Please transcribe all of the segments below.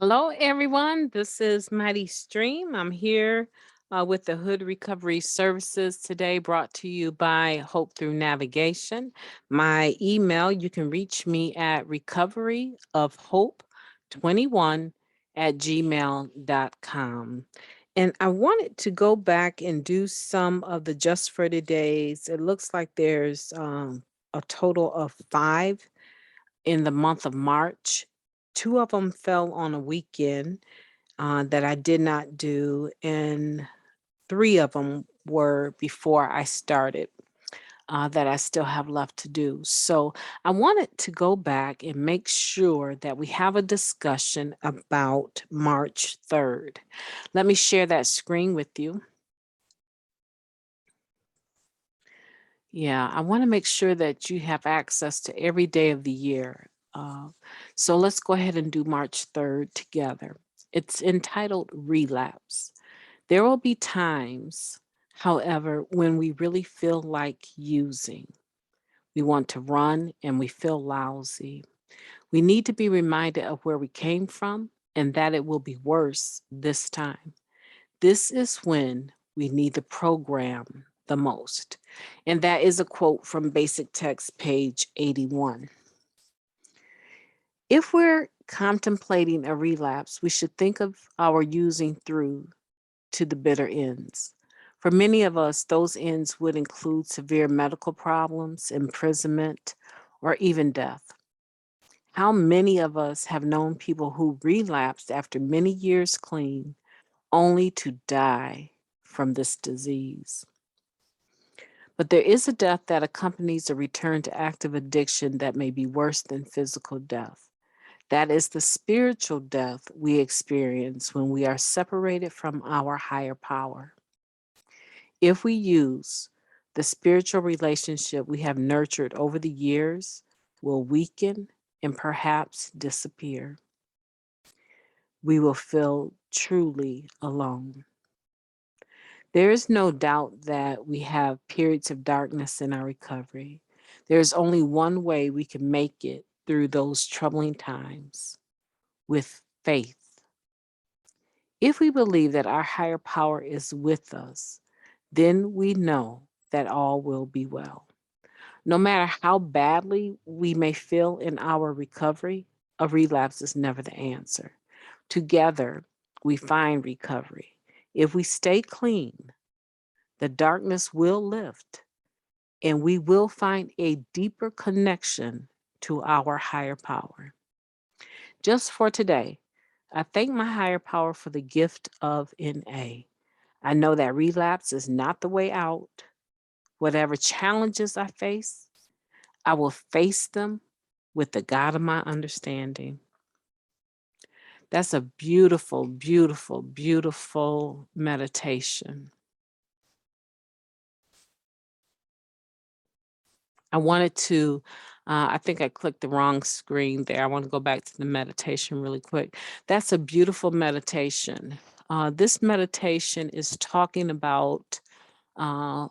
Hello, everyone. This is MightyStream. I'm here with the Hood Recovery Services today, brought to you by Hope Through Navigation. My email, you can reach me at recoveryofhope21@gmail.com. And I wanted to go back and do some of the just for today's. It looks like there's a total of 5 in the month of March. 2 of them fell on a weekend that I did not do, and 3 of them were before I started that I still have left to do. So I wanted to go back and make sure that we have a discussion about March 3rd. Let me share that screen with you. Yeah, I want to make sure that you have access to every day of the year. Uh, so let's go ahead and do March 3rd together. It's entitled Relapse. There will be times, however, when we really feel like using. We want to run and we feel lousy. We need to be reminded of where we came from and that it will be worse this time. This is when we need the program the most. And that is a quote from Basic Text, page 81. If we're contemplating a relapse, we should think of our using through to the bitter ends. For many of us, those ends would include severe medical problems, imprisonment, or even death. How many of us have known people who relapsed after many years clean only to die from this disease? But there is a death that accompanies a return to active addiction that may be worse than physical death. That is the spiritual death we experience when we are separated from our higher power. If we use, the spiritual relationship we have nurtured over the years will weaken and perhaps disappear. We will feel truly alone. There is no doubt that we have periods of darkness in our recovery. There's only one way we can make it through those troubling times: with faith. If we believe that our higher power is with us, then we know that all will be well. No matter how badly we may feel in our recovery, a relapse is never the answer. Together, we find recovery. If we stay clean, the darkness will lift and we will find a deeper connection to our higher power. Just for today, I thank my higher power for the gift of NA. I know that relapse is not the way out. Whatever challenges I face, I will face them with the God of my understanding. That's a beautiful, beautiful, beautiful meditation. I wanted to, I think I clicked the wrong screen there. I want to go back to the meditation really quick. That's a beautiful meditation. This meditation is talking about uh,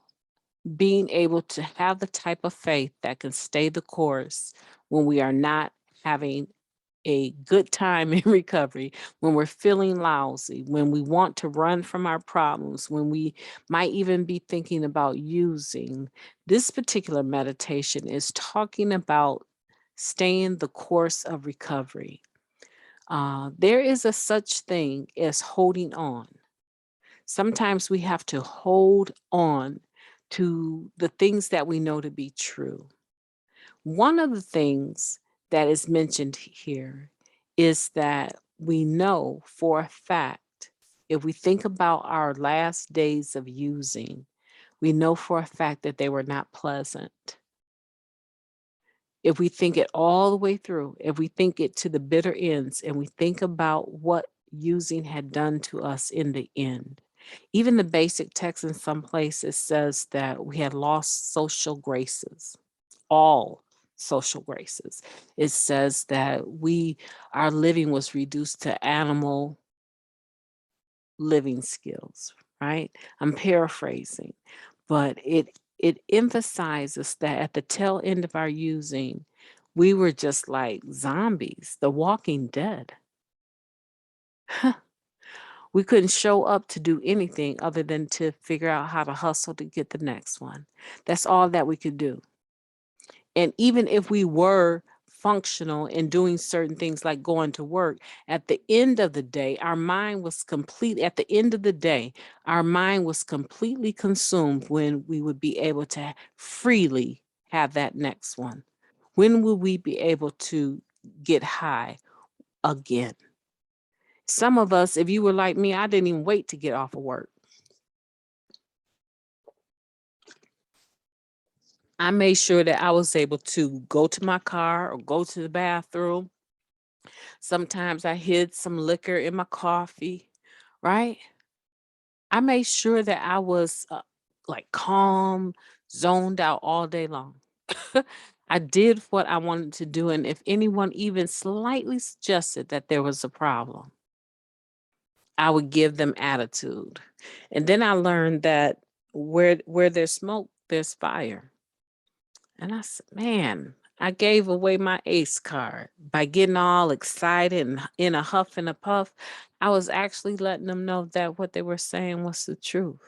being able to have the type of faith that can stay the course when we are not having a good time in recovery, when we're feeling lousy, when we want to run from our problems, when we might even be thinking about using. This particular meditation is talking about staying the course of recovery. There is a such thing as holding on. Sometimes we have to hold on to the things that we know to be true. One of the things that is mentioned here is that we know for a fact, if we think about our last days of using, we know for a fact that they were not pleasant. If we think it all the way through, if we think it to the bitter ends, and we think about what using had done to us in the end, even the basic text in some places says that we had lost social graces, all social graces. It says that our living was reduced to animal living skills, right? I'm paraphrasing, but it emphasizes that at the tail end of our using, we were just like zombies, the walking dead. We couldn't show up to do anything other than to figure out how to hustle to get the next one. That's all that we could do. And even if we were functional in doing certain things like going to work, at the end of the day, our mind was complete. At the end of the day, our mind was completely consumed when we would be able to freely have that next one. When will we be able to get high again? Some of us, if you were like me, I didn't even wait to get off of work. I made sure that I was able to go to my car or go to the bathroom. Sometimes I hid some liquor in my coffee, right? I made sure that I was like calm, zoned out all day long. I did what I wanted to do. And if anyone even slightly suggested that there was a problem, I would give them attitude. And then I learned that where there's smoke, there's fire. And I said, man, I gave away my ace card by getting all excited and in a huff and a puff. I was actually letting them know that what they were saying was the truth.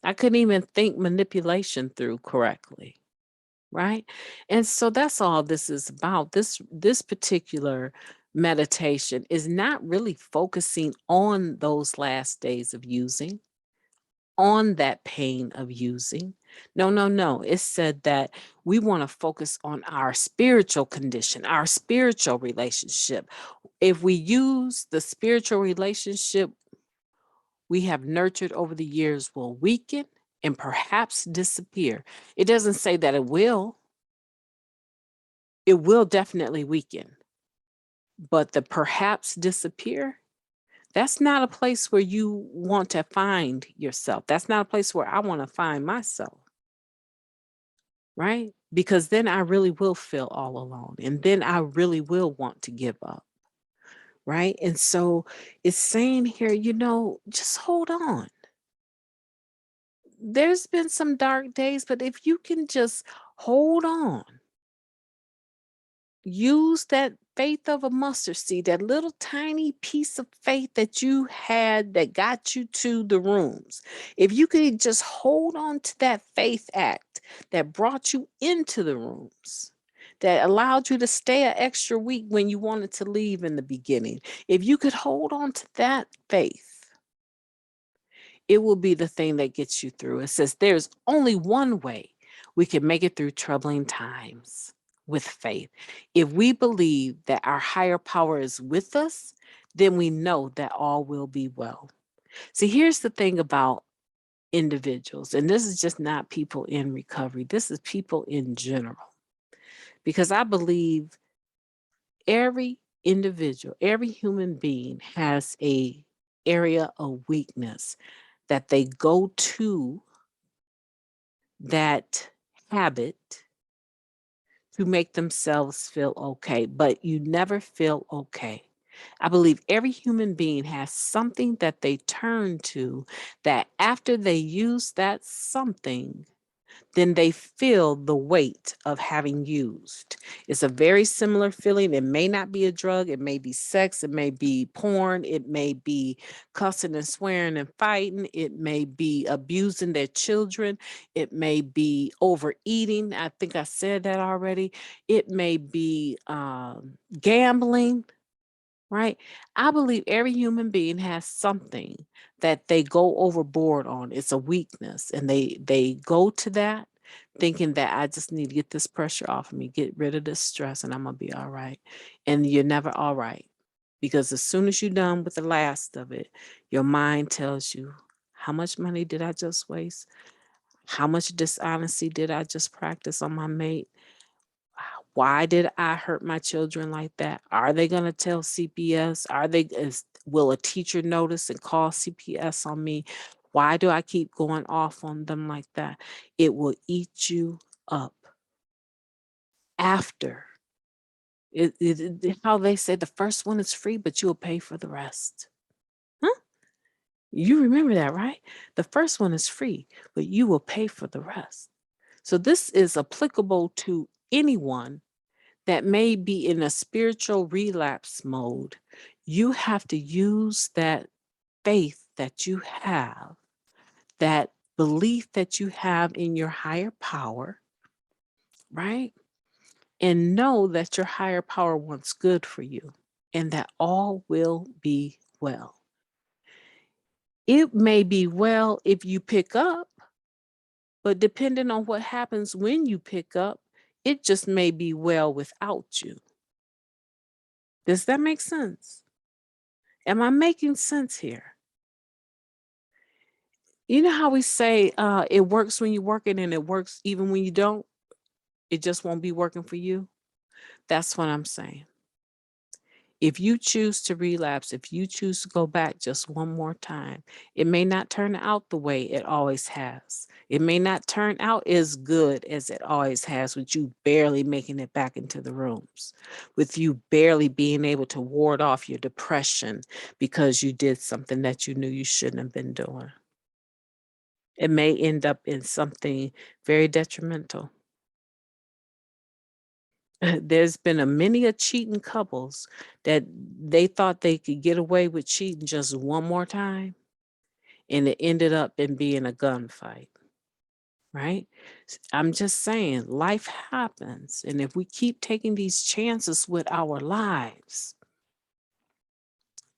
I couldn't even think manipulation through correctly. Right. And so that's all this is about. This particular meditation is not really focusing on those last days of using, on that pain of using. No, no, no. It said that we want to focus on our spiritual condition, our spiritual relationship. If we use the spiritual relationship we have nurtured over the years will weaken and perhaps disappear. It doesn't say that it will. It will definitely weaken. But the perhaps disappear, that's not a place where you want to find yourself. That's not a place where I want to find myself. Right? Because then I really will feel all alone. And then I really will want to give up. Right? And so it's saying here, just hold on. There's been some dark days, but if you can just hold on, use that faith of a mustard seed, that little tiny piece of faith that you had that got you to the rooms. If you could just hold on to that faith act that brought you into the rooms, that allowed you to stay an extra week when you wanted to leave in the beginning, if you could hold on to that faith, it will be the thing that gets you through. It says there's only one way we can make it through troubling times: with faith. If we believe that our higher power is with us, then we know that all will be well. See, here's the thing about individuals, and this is just not people in recovery, this is people in general. Because I believe every individual, every human being has a area of weakness that they go to, that habit, to make themselves feel okay, but you never feel okay. I believe every human being has something that they turn to, that after they use that something, then they feel the weight of having used. It's a very similar feeling. It may not be a drug. It may be sex. It may be porn. It may be cussing and swearing and fighting. It may be abusing their children. It may be overeating. I think I said that already. It may be gambling. Right? I believe every human being has something that they go overboard on. It's a weakness, and they go to that thinking that I just need to get this pressure off of me, get rid of this stress, and I'm gonna be all right. And you're never all right, because as soon as you're done with the last of it, your mind tells you, how much money did I just waste? How much dishonesty did I just practice on my mate? Why did I hurt my children like that? Are they going to tell CPS? Will a teacher notice and call CPS on me? Why do I keep going off on them like that? It will eat you up after. How they say the first one is free, but you'll pay for the rest. Huh? You remember that, right? The first one is free, but you will pay for the rest. So this is applicable to anyone that may be in a spiritual relapse mode. You have to use that faith that you have, that belief that you have in your higher power, right? And know that your higher power wants good for you and that all will be well. It may be well if you pick up, but depending on what happens when you pick up, it just may be well without you. Does that make sense? Am I making sense here? You know how we say it works when you work it and it works even when you don't? It just won't be working for you? That's what I'm saying. If you choose to relapse, if you choose to go back just one more time, it may not turn out the way it always has. It may not turn out as good as it always has, with you barely making it back into the rooms, with you barely being able to ward off your depression because you did something that you knew you shouldn't have been doing. It may end up in something very detrimental. There's been many a cheating couples that they thought they could get away with cheating just one more time, and it ended up in being a gunfight, right? I'm just saying, life happens, and if we keep taking these chances with our lives,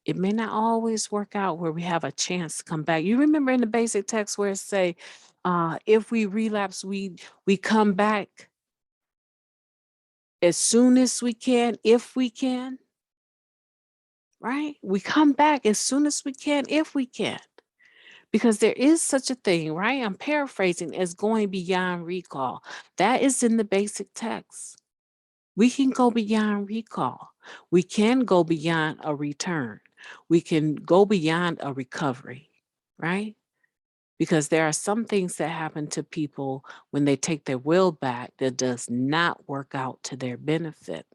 it may not always work out where we have a chance to come back. You remember in the basic text where it say, if we relapse, we come back as soon as we can, if we can. Right? We come back as soon as we can, if we can, because there is such a thing, right? I'm paraphrasing, as going beyond recall. That is in the basic text. We can go beyond recall. We can go beyond a return. We can go beyond a recovery, right? Because there are some things that happen to people when they take their will back that does not work out to their benefit.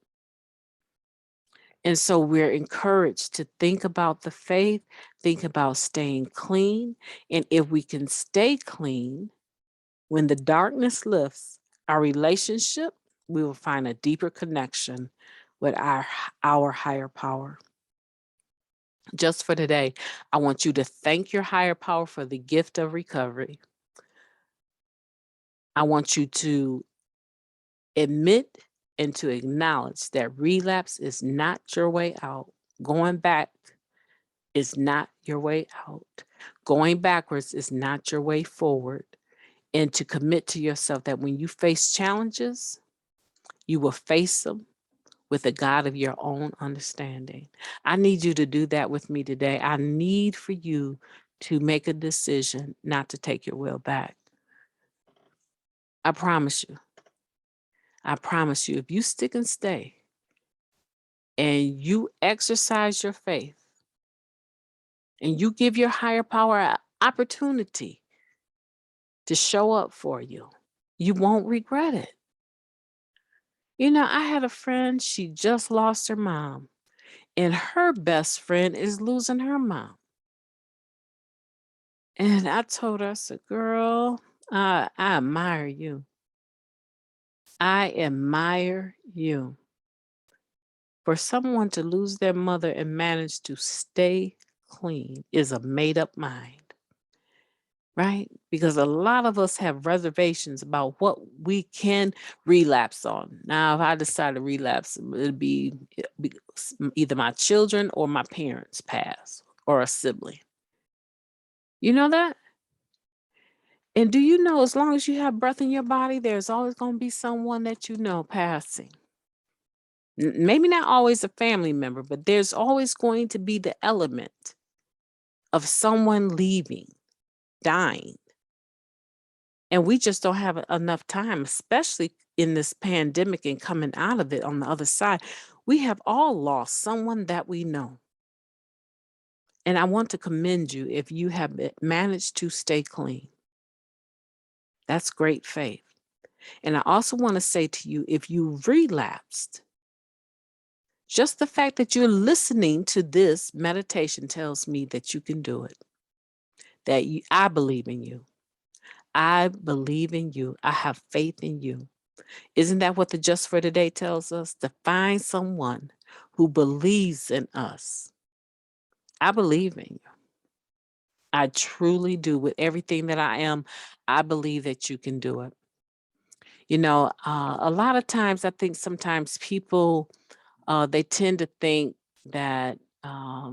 And so we're encouraged to think about the faith, think about staying clean. And if we can stay clean, when the darkness lifts, our relationship, we will find a deeper connection with our higher power. Just for today, I want you to thank your higher power for the gift of recovery. I want you to admit and to acknowledge that relapse is not your way out. Going back is not your way out. Going backwards is not your way forward. And to commit to yourself that when you face challenges, you will face them with a God of your own understanding. I need you to do that with me today. I need for you to make a decision not to take your will back. I promise you. I promise you, if you stick and stay and you exercise your faith and you give your higher power an opportunity to show up for you, you won't regret it. You know, I had a friend, she just lost her mom, and her best friend is losing her mom. And I told her, I said, girl, I admire you. I admire you. For someone to lose their mother and manage to stay clean is a made up mind. Right? Because a lot of us have reservations about what we can relapse on. Now, if I decide to relapse, it'll be either my children or my parents pass or a sibling. You know that? And do you know, as long as you have breath in your body, there's always going to be someone that you know passing. Maybe not always a family member, but there's always going to be the element of someone leaving, dying. And we just don't have enough time, especially in this pandemic and coming out of it on the other side. We have all lost someone that we know. And I want to commend you if you have managed to stay clean. That's great faith. And I also want to say to you, if you relapsed, just the fact that you're listening to this meditation tells me that you can do it. I believe in you. I believe in you. I have faith in you. Isn't that what the Just for Today tells us? To find someone who believes in us I believe in you. I truly do. With everything that I am, I believe that you can do it. A lot of times I think sometimes people they tend to think that I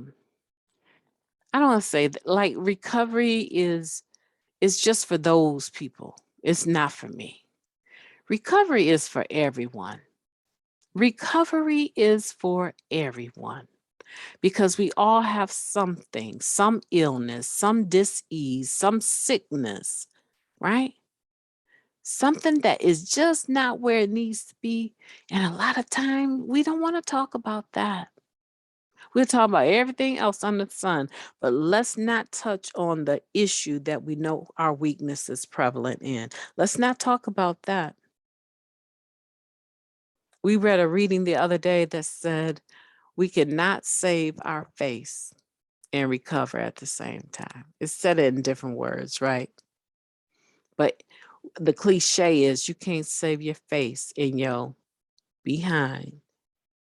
don't want to say that like recovery is just for those people. It's not for me. Recovery is for everyone. Recovery is for everyone because we all have something, some illness, some dis-ease, some sickness, right? Something that is just not where it needs to be. And a lot of time we don't want to talk about that. We'll talk about everything else under the sun, but let's not touch on the issue that we know our weakness is prevalent in. Let's not talk about that. We read a reading the other day that said we cannot save our face and recover at the same time. It said it in different words, right? But the cliche is you can't save your face and your behind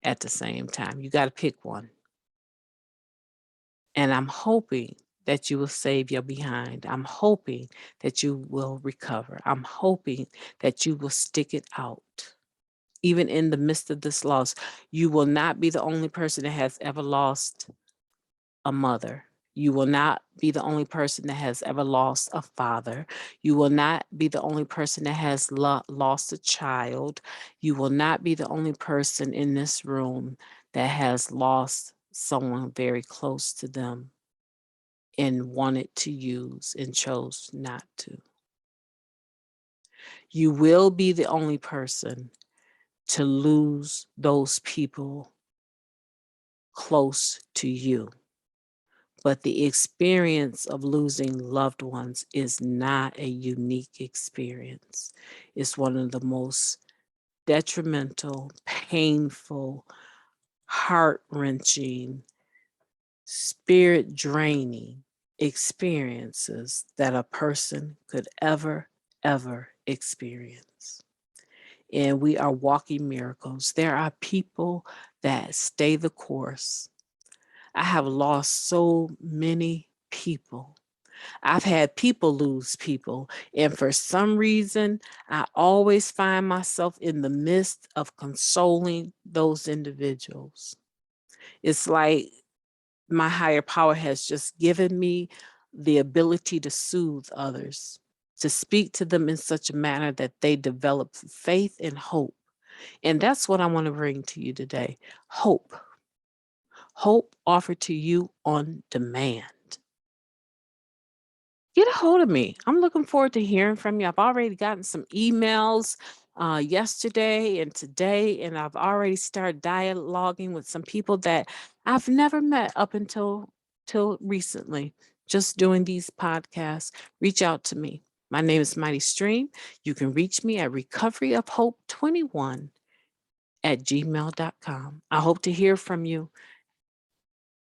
at the same time. You got to pick one. And I'm hoping that you will save your behind. I'm hoping that you will recover. I'm hoping that you will stick it out. Even in the midst of this loss, you will not be the only person that has ever lost a mother. You will not be the only person that has ever lost a father. You will not be the only person that has lost a child. You will not be the only person in this room that has lost someone very close to them and wanted to use and chose not to. You will be the only person to lose those people close to you. But the experience of losing loved ones is not a unique experience. It's one of the most detrimental, painful, heart-wrenching, spirit-draining experiences that a person could ever experience. And we are walking miracles. There are people that stay the course. I have lost so many people. I've had people lose people. And for some reason, I always find myself in the midst of consoling those individuals. It's like my higher power has just given me the ability to soothe others, to speak to them in such a manner that they develop faith and hope. And that's what I want to bring to you today. Hope. Hope offered to you on demand. Get a hold of me. I'm looking forward to hearing from you. I've already gotten some emails yesterday and today, and I've already started dialoguing with some people that I've never met up until till recently, just doing these podcasts. Reach out to me. My name is MightyStream. You can reach me at recoveryofhope21 at gmail.com. I hope to hear from you.